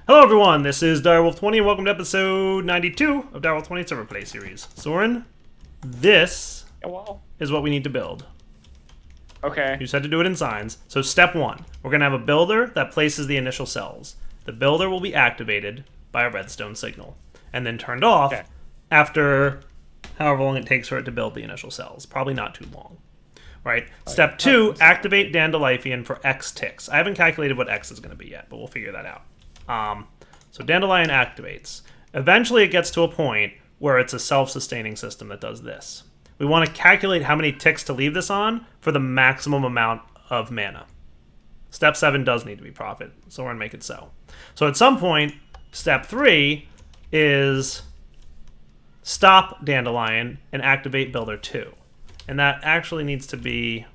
Hello everyone, this is Direwolf20 and welcome to episode 92 of Direwolf20 Server Play Series. Soren, this is what we need to build. Okay. You just had to do it in signs. So step one, we're going to have a builder that places the initial cells. The builder will be activated by a redstone signal and then turned off after however long it takes for it to build the initial cells. Probably not too long. Right? Step two, activate Dandelion for X ticks. I haven't calculated what X is going to be yet, but we'll figure that out. So Dandelion activates. Eventually it gets to a point where it's a self-sustaining system that does this. We want to calculate how many ticks to leave this on for the maximum amount of mana. Step 7 does need to be profit, so we're going to make it so. So at some point, step 3 is stop Dandelion and activate Builder 2. And that actually needs to be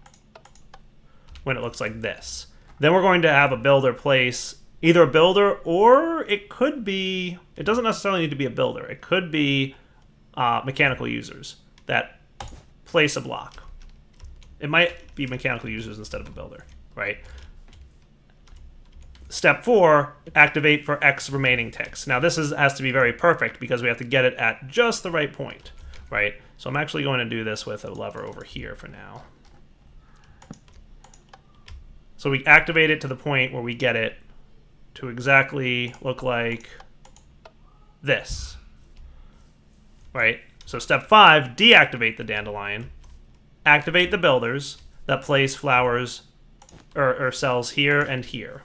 when it looks like this. Then we're going to have a builder place either a builder, or it could be, it doesn't necessarily need to be a builder. It could be mechanical users that place a block. It might be mechanical users instead of a builder, right? Step 4, activate for X remaining ticks. Now this has to be very perfect because we have to get it at just the right point, right? So I'm actually going to do this with a lever over here for now. So we activate it to the point where we get it to exactly look like this, right? So step 5, deactivate the Dandelion, activate the builders that place flowers or cells here and here.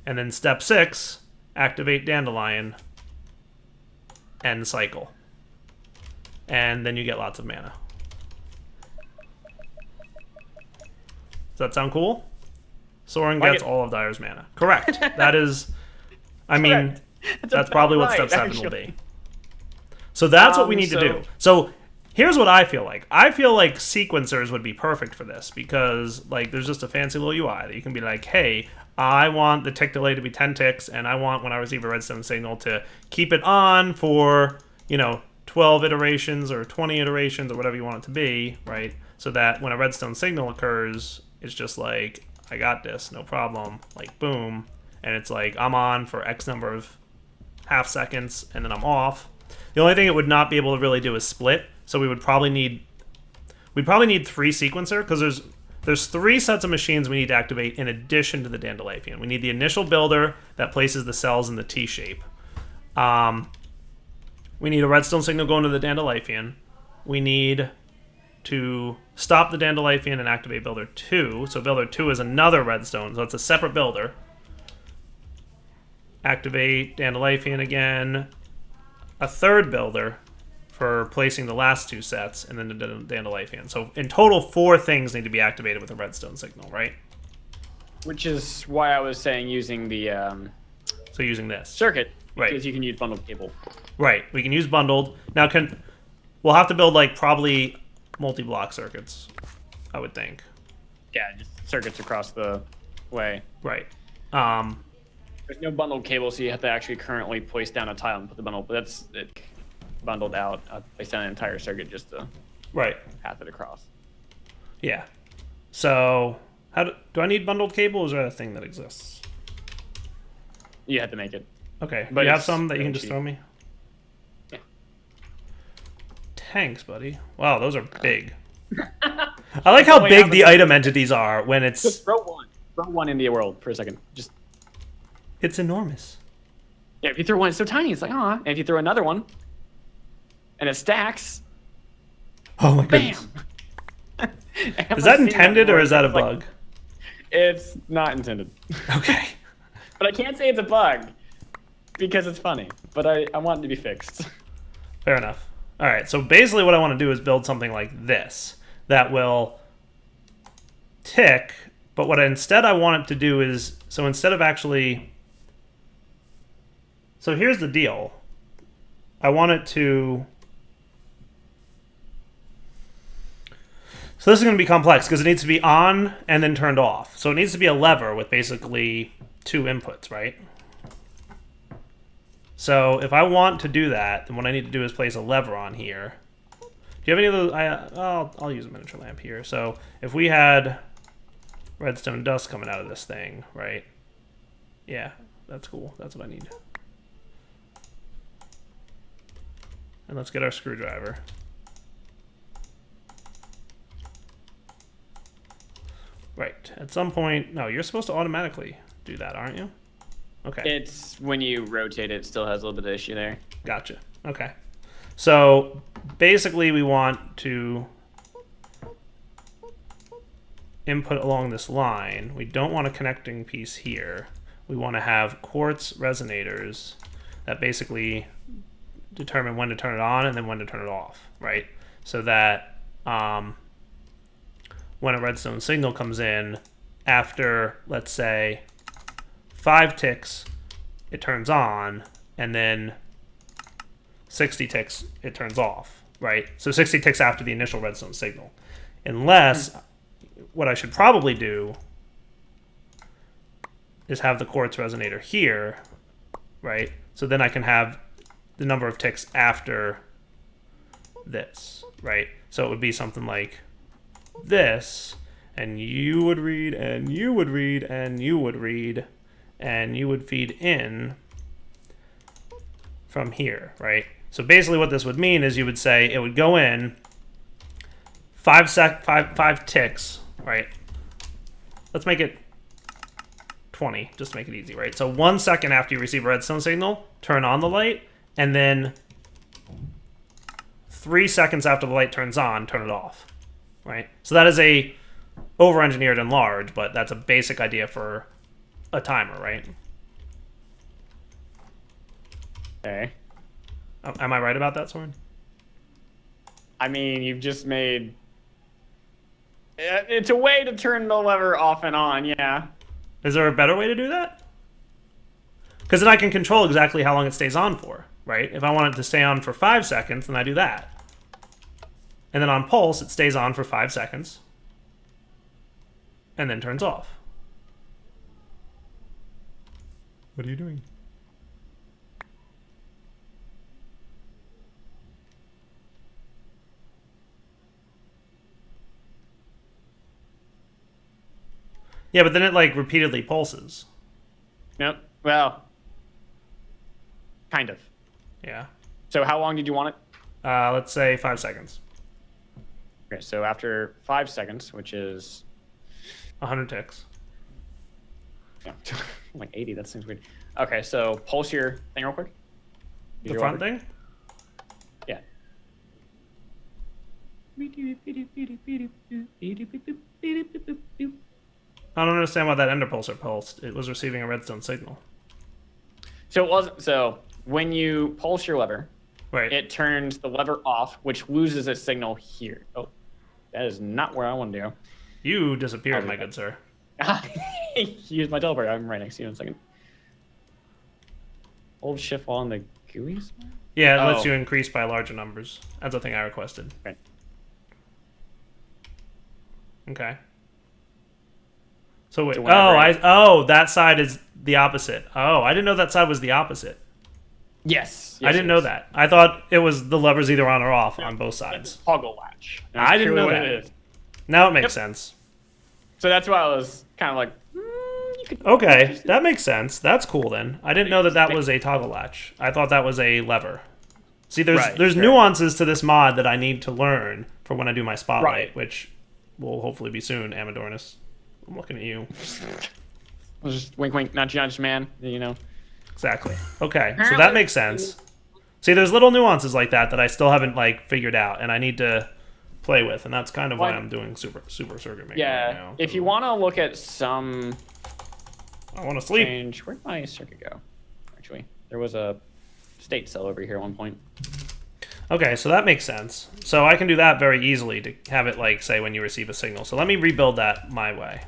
And then step 6, activate Dandelion, end cycle. And then you get lots of mana. Does that sound cool? Soren gets all of Dyer's mana. Correct. That is, I mean, that's probably what step 7 will be. So that's what we need to do. So here's what I feel like. I feel like sequencers would be perfect for this because, like, there's just a fancy little UI that you can be like, hey, I want the tick delay to be 10 ticks, and I want, when I receive a redstone signal, to keep it on for, 12 iterations or 20 iterations or whatever you want it to be, right? So that when a redstone signal occurs, it's just like, I got this, no problem, like boom, and it's like I'm on for X number of half seconds and then I'm off. The only thing it would not be able to really do is split, so we'd probably need 3 sequencer because there's 3 sets of machines we need to activate in addition to the Dandelion. We need the initial builder that places the cells in the T shape. We need a redstone signal going to the Dandelion. We need to stop the Dandelion and activate Builder 2. So Builder 2 is another redstone, so it's a separate builder. Activate Dandelion again. A third builder for placing the last 2 sets, and then the Dandelion. So in total, 4 things need to be activated with a redstone signal, right? Which is why I was saying using the so using this circuit, right? Because you can use bundled cable. Right. We can use bundled. Now we'll have to build like probably multi-block circuits, I would think. Yeah, just circuits across the way. Right. There's no bundled cable, so you have to actually currently place down a tile and put the bundle. But that's it, bundled out. Place down an entire circuit just to path it across. Yeah. So do I need bundled cable, or is that a thing that exists? You have to make it. Okay. But you have some that you can just throw me? Yeah. Thanks, buddy. Wow, those are big. I like how big the item entities are when it's... Just throw one. Throw one in the world for a second. Just... It's enormous. Yeah, if you throw one, it's so tiny. It's like, and if you throw another one, and it stacks... Oh my goodness. Bam! Is that intended, or is that a bug? It's not intended. Okay. But I can't say it's a bug, because it's funny. But I want it to be fixed. Fair enough. All right, so basically what I want to do is build something like this that will tick, but what instead I want it to do is, so instead of actually, so here's the deal. I want it to, so this is going to be complex because it needs to be on and then turned off. So it needs to be a lever with basically 2 inputs, right? So if I want to do that, then what I need to do is place a lever on here. Do you have any of those? I'll use a miniature lamp here. So if we had redstone dust coming out of this thing, right? Yeah. That's cool. That's what I need. And let's get our screwdriver. Right. At some point... No, you're supposed to automatically do that, aren't you? Okay. It's when you rotate it, still has a little bit of issue there. Gotcha. Okay. So basically we want to input along this line. We don't want a connecting piece here. We want to have quartz resonators that basically determine when to turn it on and then when to turn it off, right? So that when a redstone signal comes in, after, let's say, 5 ticks, it turns on, and then 60 ticks, it turns off, right? So 60 ticks after the initial redstone signal. Unless, what I should probably do is have the quartz resonator here, right? So then I can have the number of ticks after this, right? So it would be something like this, and you would read, and you would read, and you would read, and you would feed in from here, right? So basically what this would mean is you would say it would go in 5 ticks, right? Let's make it 20, just to make it easy, right? So 1 second after you receive a redstone signal, turn on the light, and then 3 seconds after the light turns on, turn it off, right? So that is a over-engineered and large, but that's a basic idea for a timer, right? Okay. Am I right about that, Soren? I mean, you've just made... It's a way to turn the lever off and on, yeah. Is there a better way to do that? Because then I can control exactly how long it stays on for, right? If I want it to stay on for 5 seconds, then I do that. And then on pulse, it stays on for 5 seconds. And then turns off. What are you doing? Yeah, but then it like repeatedly pulses. Nope. Well, kind of. Yeah. So how long did you want it? Let's say 5 seconds. Okay, so after 5 seconds, which is 100 ticks. Yeah, like 80. That seems weird. Okay, so pulse your thing real quick. The front thing? Yeah. I don't understand why that ender pulsar pulsed. It was receiving a redstone signal. So it wasn't. So when you pulse your lever, right, it turns the lever off, which loses its signal here. Oh, that is not where I want to go. You disappeared, my good sir. Use my teleport. I'm right next to you in a second. Hold shift while on the GUIs? Yeah, it lets you increase by larger numbers. That's the thing I requested. Right. Okay. So wait. So that side is the opposite. Oh, I didn't know that side was the opposite. Yes. I didn't know that. I thought it was the levers either on or off on both sides. Toggle latch. I didn't know that. Now it makes sense. So that's why I was kind of like, okay, that makes sense. That's cool then. I didn't know that was a toggle latch. I thought that was a lever. See, there's nuances to this mod that I need to learn for when I do my spotlight, which will hopefully be soon, Amadornis. I'm looking at you. Just wink, wink, not judge, man. You know. Exactly. Okay, so that makes sense. See, there's little nuances like that I still haven't like figured out, and I need to play with, and that's kind of why I'm doing super circuit maker right now. If you want to look at some, I want to sleep. Where'd my circuit go? Actually, there was a state cell over here at one point. Okay, so that makes sense. So I can do that very easily to have it like say when you receive a signal. So let me rebuild that my way.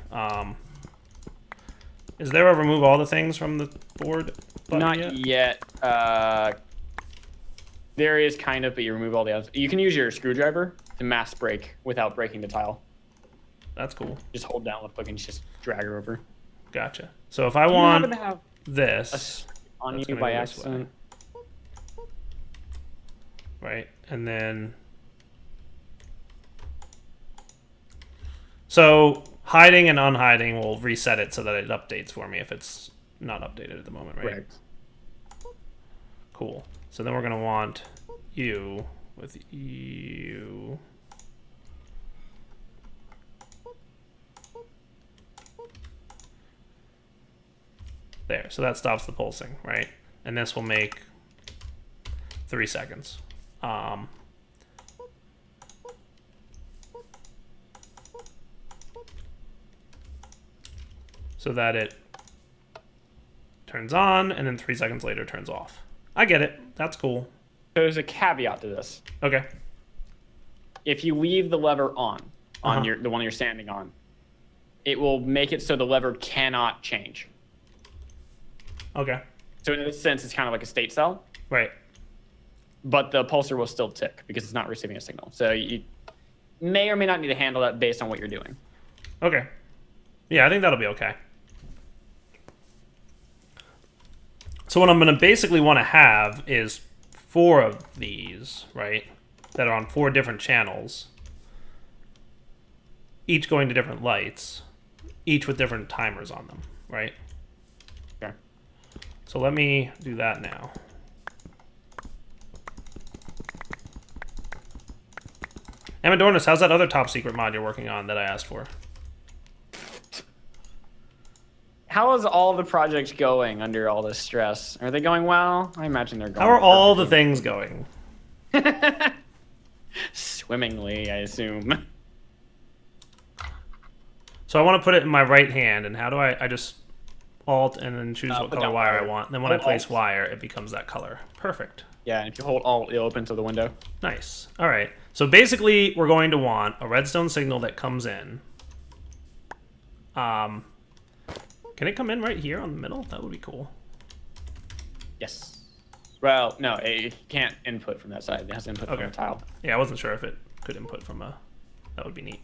Is there a remove all the things from the board button Not yet. There is kind of, but you remove all the others. You can use your screwdriver to mass break without breaking the tile. That's cool. Just hold down left click and just drag her over. Gotcha. So if I want this on you by accident, right, and then so hiding and unhiding will reset it so that it updates for me if it's not updated at the moment, right? Correct. Cool. So then we're going to want you with you. There. So that stops the pulsing, right? And this will make 3 seconds. So that it turns on, and then 3 seconds later turns off. I get it. That's cool. There's a caveat to this. Okay. If you leave the lever on the one you're standing on, it will make it so the lever cannot change. Okay. So in this sense, it's kind of like a state cell. Right. But the pulsar will still tick because it's not receiving a signal. So you may or may not need to handle that based on what you're doing. Okay. Yeah, I think that'll be okay. So what I'm going to basically want to have is 4 of these, right, that are on 4 different channels, each going to different lights, each with different timers on them, right? Okay. So let me do that now. Amadornis, how's that other top secret mod you're working on that I asked for? How is all the projects going under all this stress? Are they going well? I imagine they're going. How are all the things going? Swimmingly, I assume. So I want to put it in my right hand, and how do I just Alt and then choose what color wire I want. And then when I place wire, it becomes that color. Perfect. Yeah, and if you hold Alt, it'll open to the window. Nice. All right. So basically, we're going to want a redstone signal that comes in. Can it come in right here on the middle? That would be cool. Yes. Well, no, it can't input from that side. It has to input from a tile. Yeah, I wasn't sure if it could input from a... That would be neat.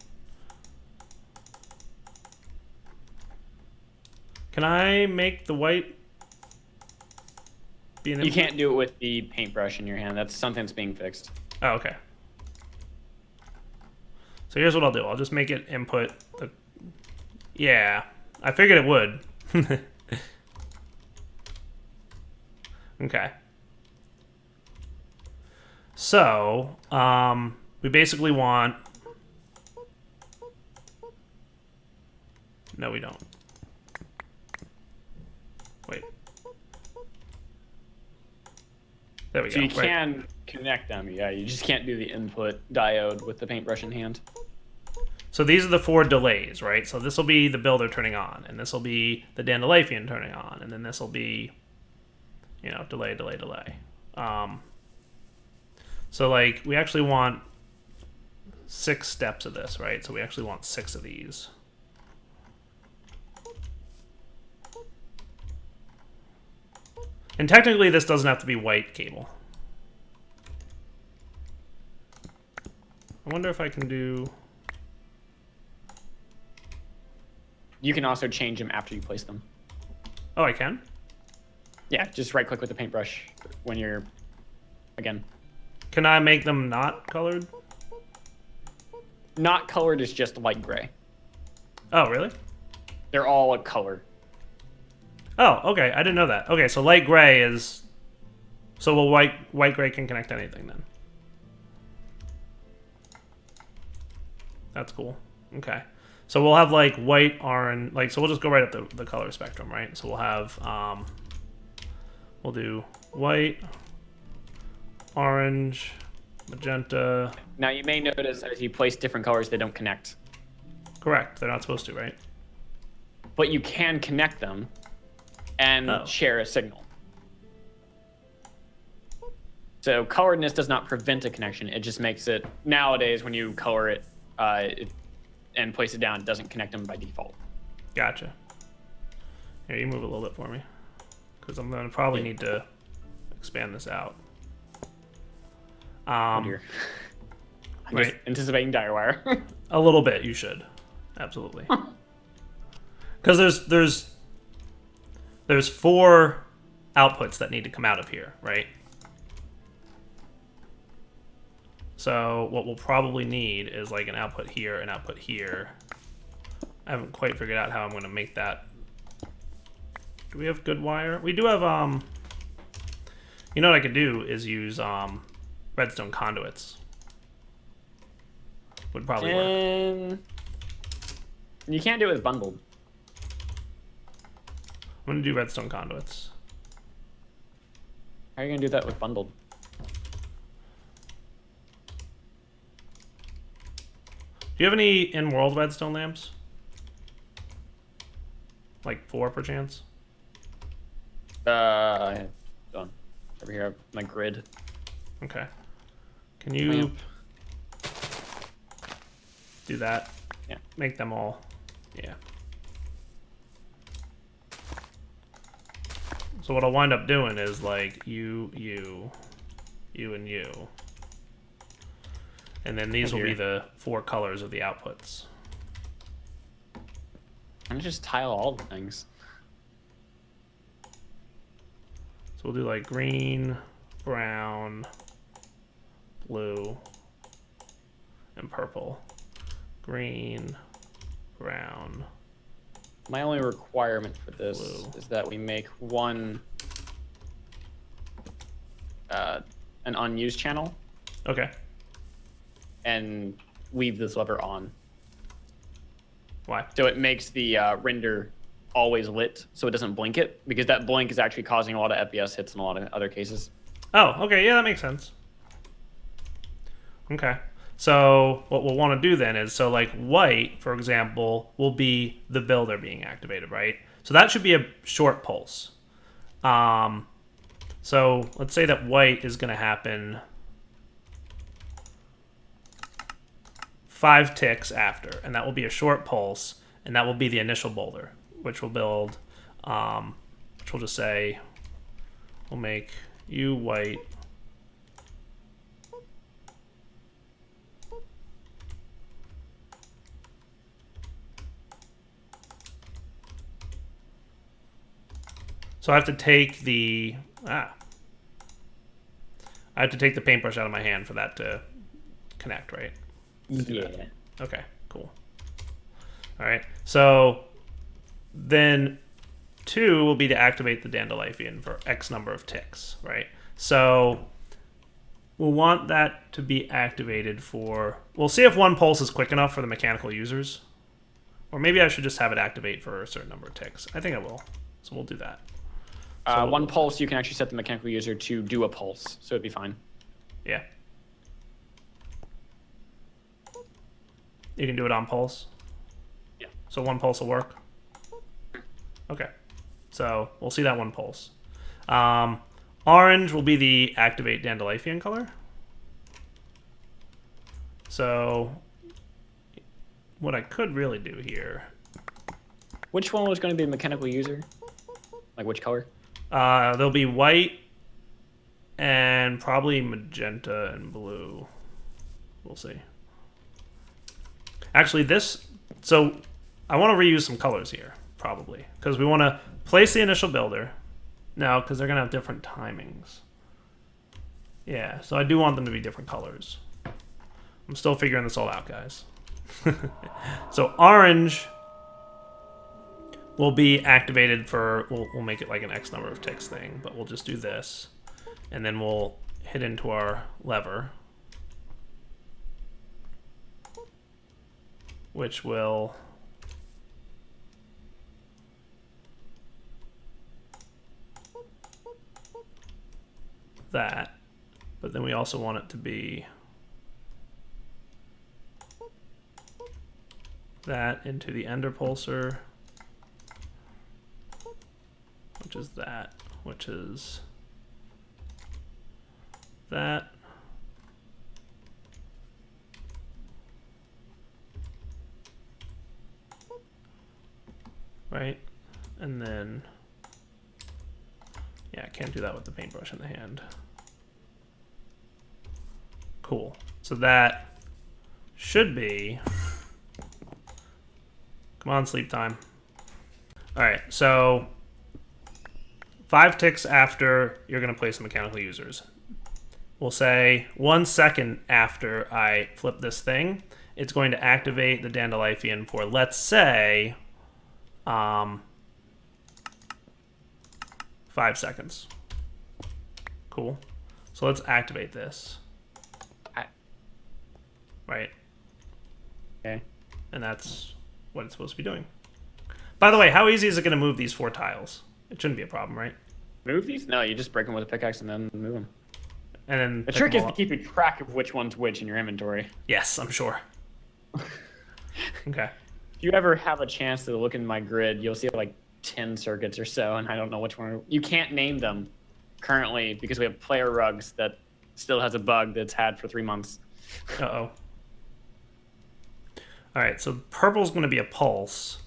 Can I make the white be an input? You can't do it with the paintbrush in your hand. That's something that's being fixed. Oh, okay. So here's what I'll do. I'll just make it input. Yeah, I figured it would. Okay. So, we basically want... No, we don't. Wait. There we go. So you can connect them, yeah. You just can't do the input diode with the paintbrush in hand. So these are the 4 delays, right? So this will be the builder turning on, and this will be the Dandelion turning on, and then this will be, you know, delay, delay, delay. So like we actually want 6 steps of this, right? So we actually want 6 of these. And technically this doesn't have to be white cable. I wonder if I can do... You can also change them after you place them. Oh, I can? Yeah, just right click with the paintbrush when you're, again. Can I make them not colored? Not colored is just light gray. Oh, really? They're all a color. Oh, okay. I didn't know that. Okay, so light gray is... So well, white gray can connect to anything then. That's cool. Okay. So we'll have like white, orange, like, so we'll just go right up the color spectrum, right? So we'll have, we'll do white, orange, magenta. Now you may notice as you place different colors, they don't connect. Correct. They're not supposed to, right? But you can connect them and share a signal. So coloredness does not prevent a connection. It just makes it, nowadays, when you color it, and place it down, it doesn't connect them by default. Gotcha. Here, you move a little bit for me. Because I'm going to probably need to expand this out. Oh dear. I'm just anticipating direwire. A little bit, you should. Absolutely. Because there's 4 outputs that need to come out of here, right? So what we'll probably need is like an output here, an output here. I haven't quite figured out how I'm going to make that Do we have good wire? We do have, you know what I could do is use, redstone conduits. Would probably work. You can't do it with bundled. I'm gonna do redstone conduits. How are you gonna do that with bundled? Do you have any in-world redstone lamps? Like 4, perchance? Done. Over here, I have my grid. Okay. Can you do that? Yeah. Make them all. Yeah. So what I'll wind up doing is like you, and you. And then these will be the 4 colors of the outputs. I'm gonna just tile all the things. So we'll do like green, brown, blue, and purple. Green, brown. My only requirement for this blue. is that we make one an unused channel. Okay. And leave this lever on. Why? So it makes the render always lit, so it doesn't blink it, because that blink is actually causing a lot of FPS hits in a lot of other cases. Oh, okay, yeah, that makes sense. Okay. So what we'll want to do then is, so like white, for example, will be the builder being activated, right? So that should be a short pulse. So let's say that white is going to happen 5 ticks after, and that will be a short pulse, and that will be the initial boulder, which will build, which we'll just say, we'll make you white. So I have to take the, I have to take the paintbrush out of my hand for that to connect, right? Yeah. Okay, cool. All right, so then 2 will be to activate the Dandelion for X number of ticks, right? So we'll want that to be activated for, we'll see if 1 pulse is quick enough for the mechanical users. Or maybe I should just have it activate for a certain number of ticks. I think I will, so we'll do that. So 1 pulse, you can actually set the mechanical user to do a pulse, so it'd be fine. Yeah. You can do it on pulse? Yeah. So 1 pulse will work? Okay. So we'll see that 1 pulse. Orange will be the activate Dandelion color. So what I could really do here... Which one was going to be a mechanical user? Like which color? There'll be white and probably magenta and blue. We'll see. Actually, this... So I want to reuse some colors here, probably. Because we want to place the initial builder. No, because they're going to have different timings. Yeah, so I do want them to be different colors. I'm still figuring this all out, guys. So orange will be activated for... We'll make it like an X number of ticks thing, but we'll just do this. And then we'll hit into our lever, which will that, but then we also want it to be that into the ender pulsar, which is that, which is that. Right? And then, yeah, I can't do that with the paintbrush in the hand. Cool. So that should be, come on, sleep time. All right, so 5 ticks after you're going to place the mechanical users. We'll say 1 second after I flip this thing, it's going to activate the Dandelion for, let's say, 5 seconds. Cool. So let's activate this. Right. Okay. And that's what it's supposed to be doing. By the way, how easy is it going to move these 4 tiles? It shouldn't be a problem, right? Move these? No, you just break them with a pickaxe and then move them. And then the trick is to keep track of which one's which in your inventory. Yes, I'm sure. Okay. If you ever have a chance to look in my grid, you'll see like 10 circuits or so, and I don't know which one. You can't name them currently because we have player rugs that still has a bug that's had for 3 months. Uh-oh. All right, so purple's going to be a pulse.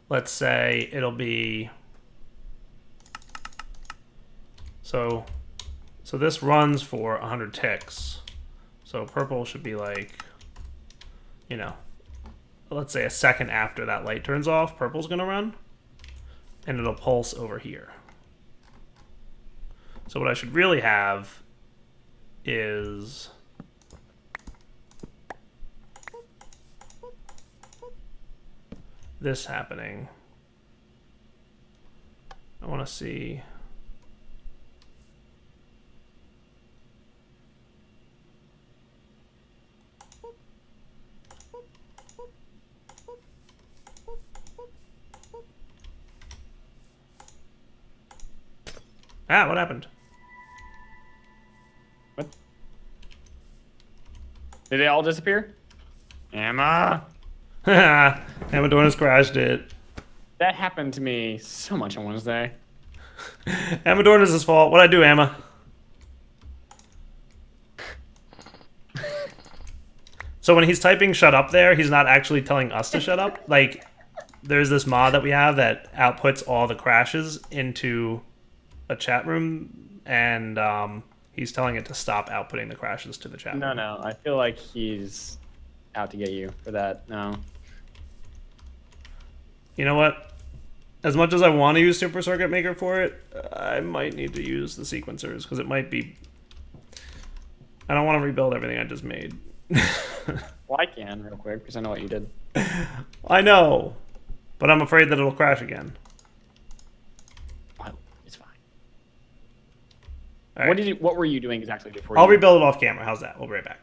Let's say it'll be... So this runs for 100 ticks. So purple should be like, you know, let's say a second after that light turns off, purple's going to run. And it'll pulse over here. So what I should really have is... this happening. I want to see... Ah, what happened? What? Did they all disappear? Emma! Emma Dornas crashed it. That happened to me so much on Wednesday. Emma Dornas' fault. What'd I do, Emma? So when he's typing shut up there, he's not actually telling us to shut up. Like, there's this mod that we have that outputs all the crashes into a chat room, and he's telling it to stop outputting the crashes to the chat room. No, I feel like he's out to get you for that. No. You know what? As much as I want to use Super Circuit Maker for it, I might need to use the sequencers, because it might be... I don't want to rebuild everything I just made. Well, I can real quick, because I know what you did. I know, but I'm afraid that it'll crash again. Well, it's fine. All right. What were you doing exactly before? I'll rebuild it off camera. How's that? We'll be right back.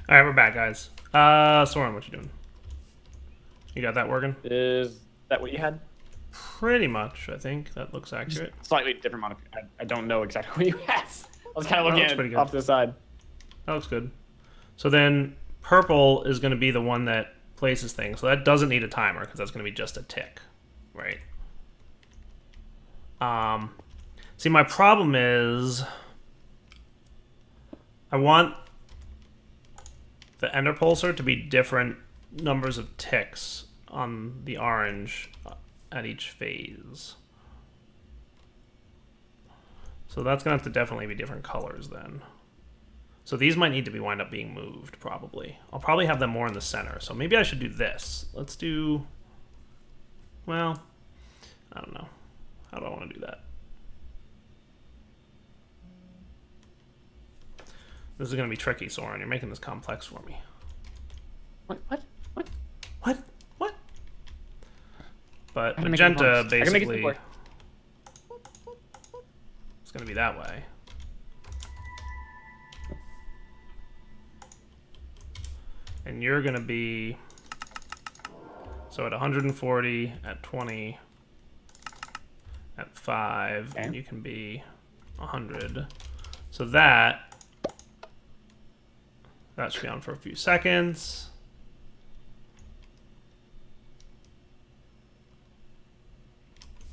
All right, we're back, guys. Soren, what you doing? You got that working? Is that what you had? Pretty much, I think. That looks accurate. Just slightly different modification. I don't know exactly what you had. I was kind of looking at it off to the side. That looks good. So then purple is going to be the one that places things. So that doesn't need a timer because that's going to be just a tick, right? See, my problem is I want the ender pulsar to be different numbers of ticks on the orange at each phase. So that's going to have to definitely be different colors then. So these might need to be wind up being moved, probably. I'll probably have them more in the center. So maybe I should do this. Let's do... Well, I don't know. How do I want to do that? This is going to be tricky, Soren. You're making this complex for me. What? But magenta, basically... It's going to be that way. And you're going to be, so at 140, at 20, at 5, okay. And you can be 100. So that should be on for a few seconds.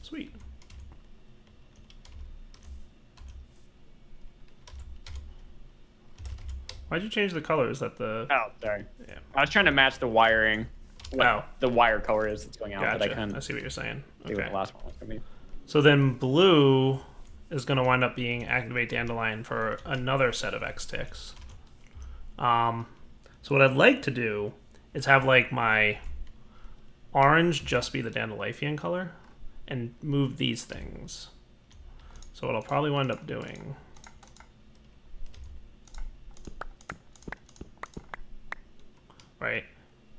Sweet. Why'd you change the colors? That the... Oh, sorry. Yeah. I was trying to match the wiring. What the wire color is that's going out. Gotcha. But I couldn't. I see what you're saying. See what the last one was going to be. So then blue is going to wind up being activate dandelion for another set of X ticks. So what I'd like to do is have like my orange just be the dandelion color and move these things. So what I'll probably wind up doing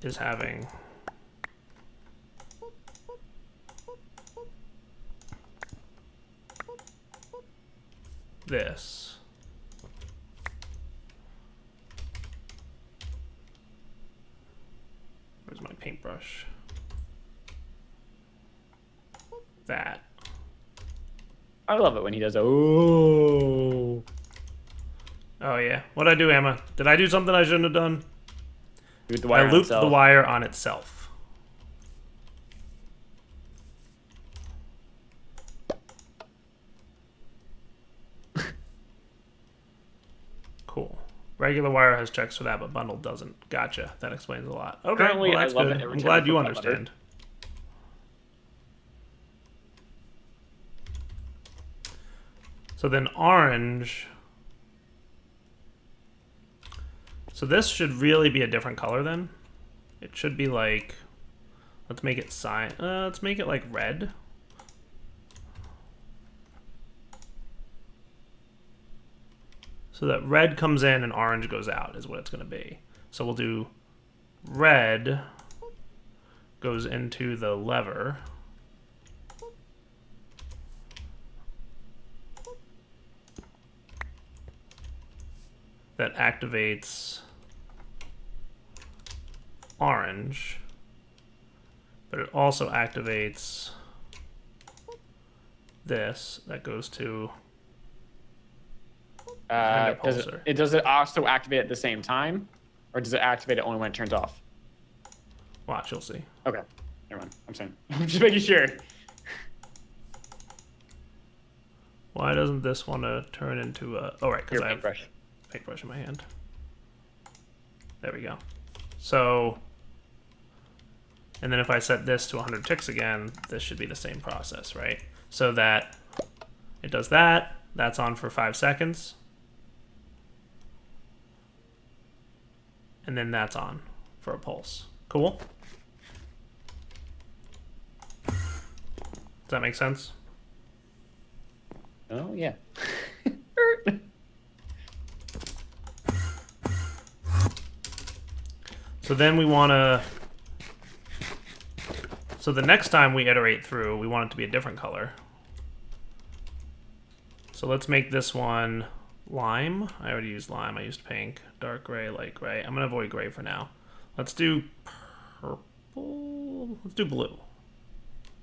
is having this. Where's my paintbrush? That. I love it when he does a ooh. Oh yeah. What'd I do, Emma? Did I do something I shouldn't have done? The wire I looped the wire on itself. Cool. Regular wire has checks for that, but bundled doesn't. Gotcha. That explains a lot. Okay, Currently, well, that's I love good. it every I'm time glad I you put that letter. understand. So then orange. So this should really be a different color then. It should be like, let's make it let's make it like red. So that red comes in and orange goes out is what it's going to be. So we'll do red goes into the lever. That activates orange, but it also activates this that goes to does it also activate at the same time, or does it activate it only when it turns off? Watch, you'll see. Okay, never mind. I'm saying, I'm just making sure. Why doesn't this want to turn into a? Oh right, because I have paintbrush. Paintbrush in my hand. There we go. So, and then if I set this to 100 ticks again, this should be the same process, right? So that it does that. That's on for 5 seconds. And then that's on for a pulse. Cool? Does that make sense? Oh, yeah. So then we want to... So the next time we iterate through, we want it to be a different color. So let's make this one lime. I already used lime. I used pink, dark gray, light gray. I'm going to avoid gray for now. Let's do purple. Let's do blue.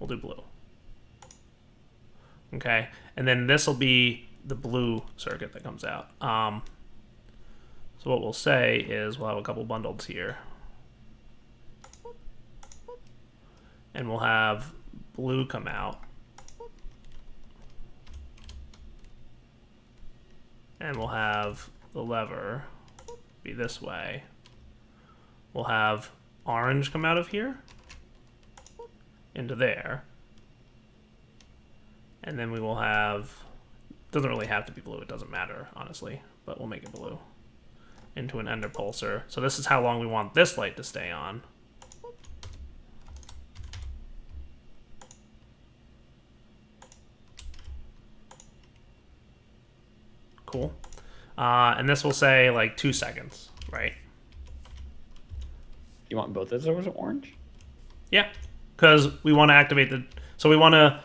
We'll do blue. Okay. And then this will be the blue circuit that comes out. So what we'll say is we'll have a couple bundles here. And we'll have blue come out. And we'll have the lever be this way. We'll have orange come out of here into there. And then we will have, doesn't really have to be blue, it doesn't matter, honestly, but we'll make it blue. Into an ender pulsar. So this is how long we want this light to stay on. Cool. And this will say like 2 seconds, right? You want both of those orange? Yeah, because we want to activate the... So we want to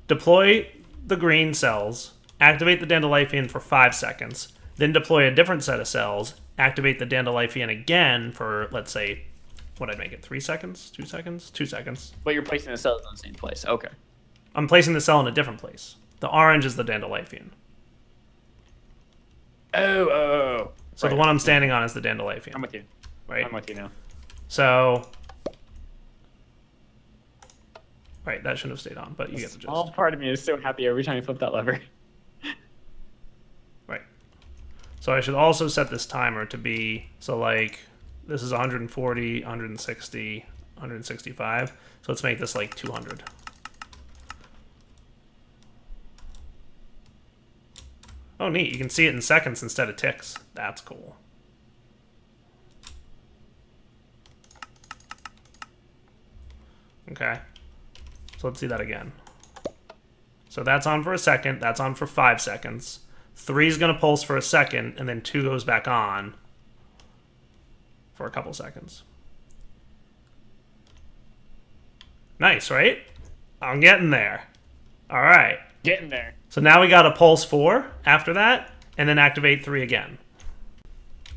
deploy the green cells, activate the Dandelion for 5 seconds, then deploy a different set of cells, activate the Dandelion again for, let's say, what I'd make it, 3 seconds? 2 seconds? 2 seconds. But you're placing the cells in the same place. Okay. I'm placing the cell in a different place. The orange is the Dandelion. Oh. So right. The one I'm standing on is the Dandelion. I'm with you. Right? I'm with you now. So... Right, that shouldn't have stayed on, but you get the gist. All part of me is so happy every time you flip that lever. Right. So I should also set this timer to be, so like, this is 140, 160, 165. So let's make this like 200. Oh, neat. You can see it in seconds instead of ticks. That's cool. Okay. So let's see that again. So that's on for a second. That's on for 5 seconds. 3 is going to pulse for a second, and then 2 goes back on for a couple seconds. Nice, right? I'm getting there. All right. Getting there. So now we got to pulse 4 after that, and then activate 3 again.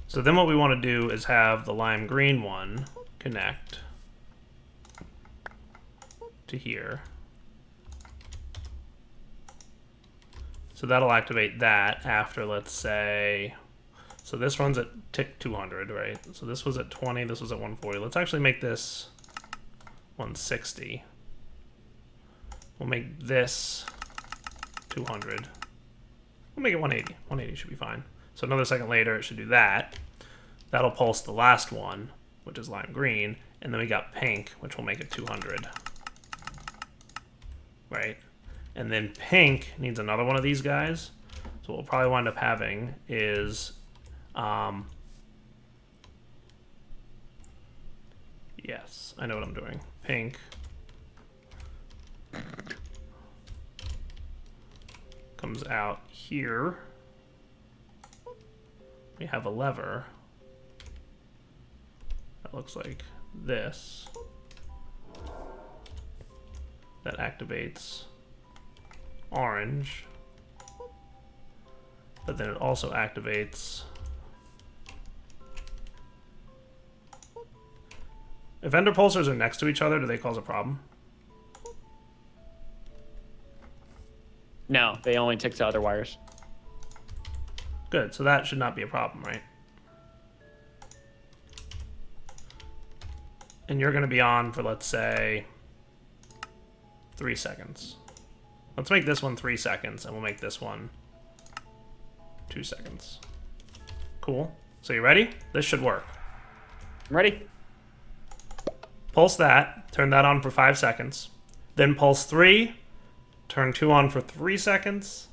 So then what we want to do is have the lime green one connect to here. So that'll activate that after, let's say, so this runs at tick 200, right? So this was at 20, this was at 140. Let's actually make this 160. We'll make this 200. We'll make it 180. 180 should be fine. So another second later, it should do that. That'll pulse the last one, which is lime green. And then we got pink, which will make it 200. Right? And then pink needs another one of these guys. So what we'll probably wind up having is... yes, I know what I'm doing. Pink. Comes out here. We have a lever that looks like this that activates orange, but then it also activates. If ender pulsars are next to each other, do they cause a problem? No, they only tick to other wires. Good, so that should not be a problem, right? And you're going to be on for, let's say, 3 seconds. Let's make this one 3 seconds, and we'll make this one 2 seconds. Cool. So you ready? This should work. I'm ready. Pulse that, turn that on for 5 seconds. Then pulse 3, turn 2 on for 3 seconds.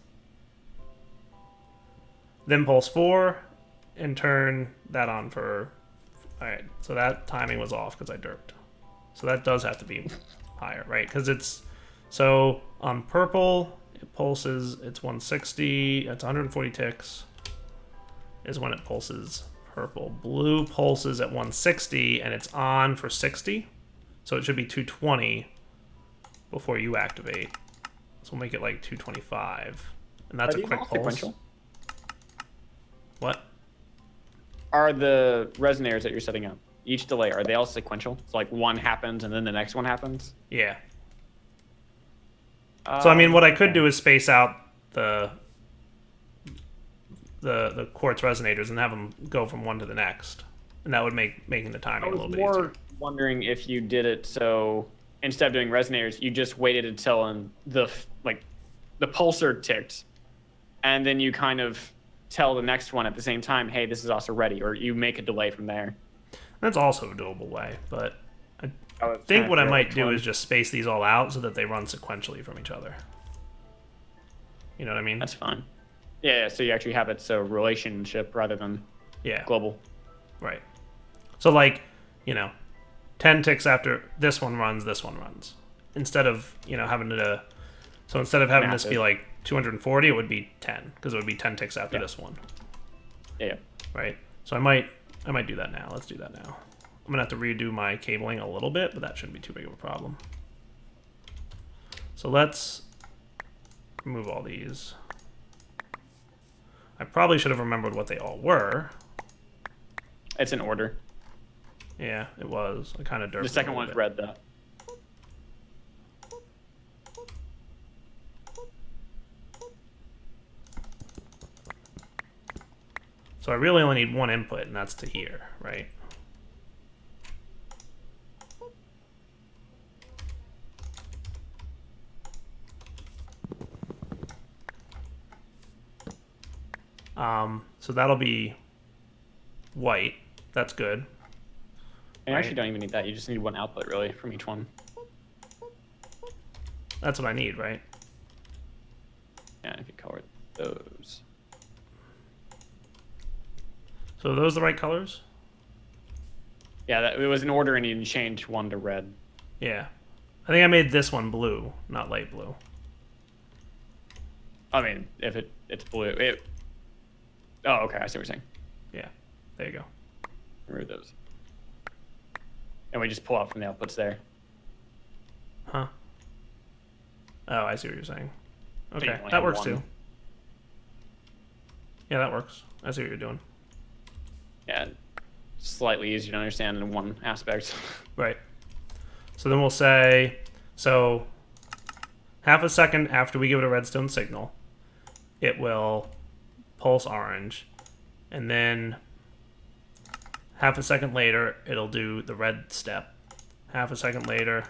Then pulse 4, and turn that on for... Alright, so that timing was off because I derped. So that does have to be higher, right? Because it's... So on purple, it pulses, it's 160, it's 140 ticks is when it pulses purple. Blue pulses at 160, and it's on for 60. So it should be 220 before you activate. So we'll make it like 225. And that's a quick pulse. Sequential? What? Are the resonators that you're setting up, each delay, are they all sequential? So like one happens and then the next one happens? Yeah. So I mean, what I could do is space out the quartz resonators and have them go from one to the next, and that would make making the timing a little bit easier. I was more wondering if you did it so instead of doing resonators, you just waited until the pulsar ticked, and then you kind of tell the next one at the same time, hey, this is also ready, or you make a delay from there. That's also a doable way, but I think what I might do is just space these all out so that they run sequentially from each other. You know what I mean? That's fine. Yeah, so you actually have it so relationship rather than global. Right. So like, 10 ticks after this one runs, Instead of, having to... So instead of having this be like 240, it would be 10, because it would be 10 ticks after this one. Yeah. Right? So I might do that now. Let's do that now. I'm going to have to redo my cabling a little bit, but that shouldn't be too big of a problem. So let's remove all these. I probably should have remembered what they all were. It's in order. Yeah, it was. I kind of derped. The second one's red, though. So I really only need one input, and that's to here, right? So that'll be white. That's good. And you actually don't even need that. You just need one output, really, from each one. That's what I need, right? Yeah, if you color those. So are those the right colors? Yeah, it was in order, and you changed one to red. Yeah. I think I made this one blue, not light blue. I mean, if it's blue, oh, okay, I see what you're saying. Yeah, there you go. Remove those. And we just pull out from the outputs there. Huh. Oh, I see what you're saying. Okay, that works too. Yeah, that works. I see what you're doing. Yeah, slightly easier to understand in one aspect. Right. So then we'll say, so half a second after we give it a redstone signal, it will pulse orange, and then half a second later, it'll do the red step. Half a second later,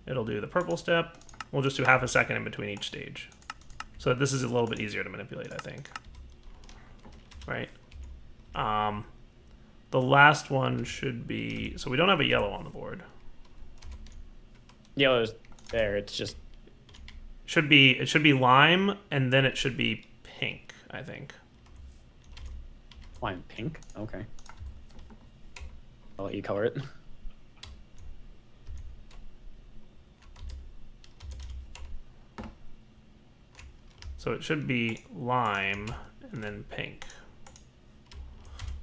it'll do the purple step. We'll just do half a second in between each stage. So this is a little bit easier to manipulate, I think. Right? The last one should be... So we don't have a yellow on the board. Yellow's there. It's just... It should be lime, and then it should be pink, I think. Lime pink? Okay. I'll let you color it. So it should be lime and then pink.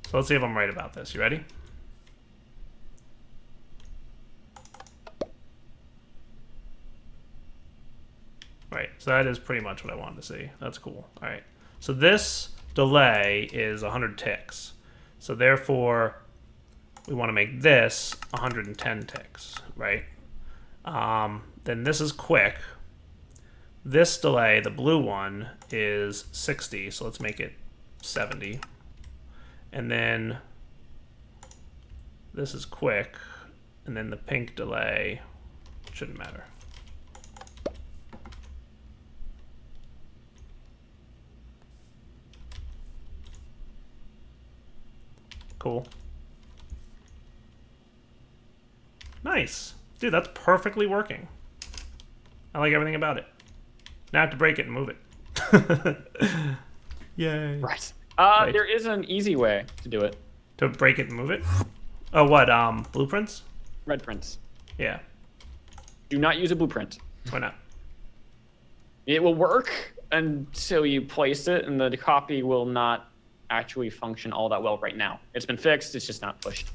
So let's see if I'm right about this. You ready? Right, so that is pretty much what I wanted to see. That's cool. All right, so this delay is 100 ticks. So therefore, we want to make this 110 ticks, right? Then this is quick. This delay, the blue one, is 60, so let's make it 70. And then this is quick, and then the pink delay shouldn't matter. Cool. Nice. Dude, that's perfectly working. I like everything about it. Now I have to break it and move it. Yay. Right. There is an easy way to do it. To break it and move it? Oh, what? Blueprints? Red prints. Yeah. Do not use a blueprint. Why not? It will work until you place it, and the copy will not actually function all that well right now. It's been fixed, it's just not pushed.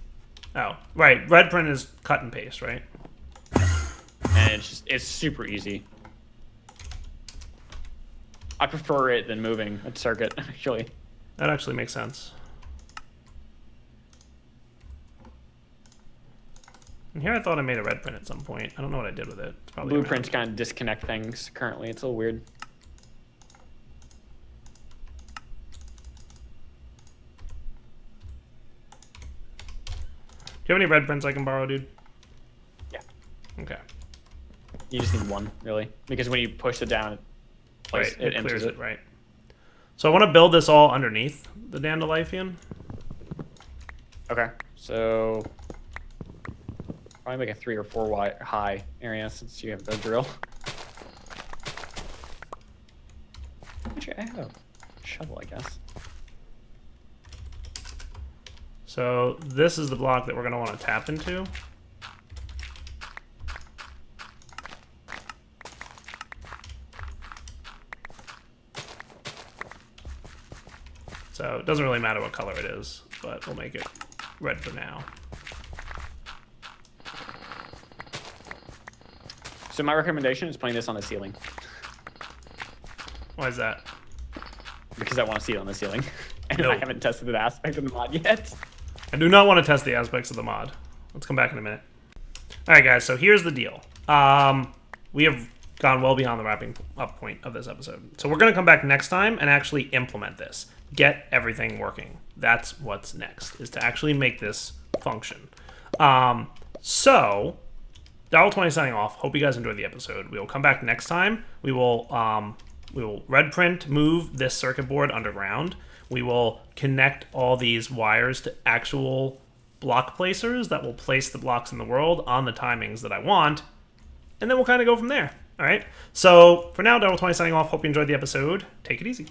Oh, right. Red print is cut and paste, right? And it's super easy. I prefer it than moving a circuit, actually. That actually makes sense. And here I thought I made a red print at some point. I don't know what I did with it. It's probably Blueprints kind of disconnect things currently. It's a little weird. Do you have any red prints I can borrow, dude? Yeah. Okay. You just need one, really. Because when you push it down, it enters clears it, right. So I want to build this all underneath the Dandelion. Okay. So probably make a 3 or 4 wide high area since you have the drill. Actually, I have a shovel, I guess. So this is the block that we're going to want to tap into. So it doesn't really matter what color it is, but we'll make it red for now. So my recommendation is putting this on the ceiling. Why is that? Because I want to see it on the ceiling. And No. I haven't tested the aspect of the mod yet. I do not want to test the aspects of the mod. Let's come back in a minute. All right, guys, so here's the deal. We have gone well beyond the wrapping up point of this episode. So we're going to come back next time and actually implement this. Get everything working. That's what's next, is to actually make this function. So, Darryl20 signing off. Hope you guys enjoyed the episode. We will come back next time. We will red print, move this circuit board underground. We will connect all these wires to actual block placers that will place the blocks in the world on the timings that I want. And then we'll kind of go from there. All right. So for now, Darryl20 signing off. Hope you enjoyed the episode. Take it easy.